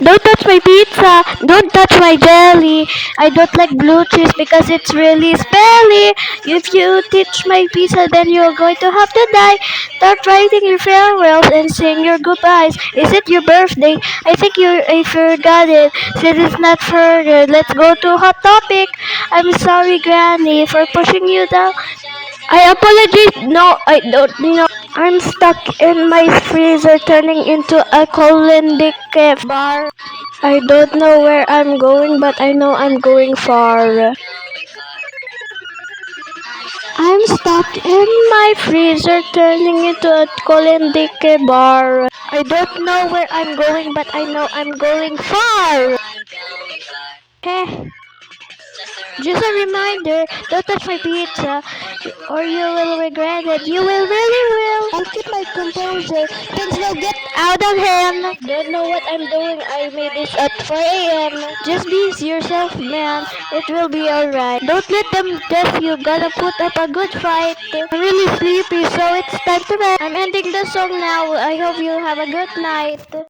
Don't touch my pizza. Don't touch my jelly. I don't like blue cheese because it's really smelly. If you touch my pizza, then you're going to have to die. Start writing your farewells and sing your goodbyes. Is it your birthday? I think I forgot it. Since it's not further, let's go to hot topic. I'm sorry, Granny, for pushing you down. I apologize. No, I don't know. I'm stuck in my freezer turning into a Colindic bar. I don't know where I'm going, but I know I'm going far. I'm stuck in my freezer turning into a Colindic bar. I don't know where I'm going, but I know I'm going far. Heh. Just a reminder, don't touch my pizza or you will regret it. You will really will. I'll keep my composure. Things will get out of hand. Don't know what I'm doing. I made this at 4 a.m. Just be yourself, man. It will be alright. Don't let them deaf you. Gotta put up a good fight. I'm really sleepy, so it's time to bed. I'm ending the song now. I hope you have a good night.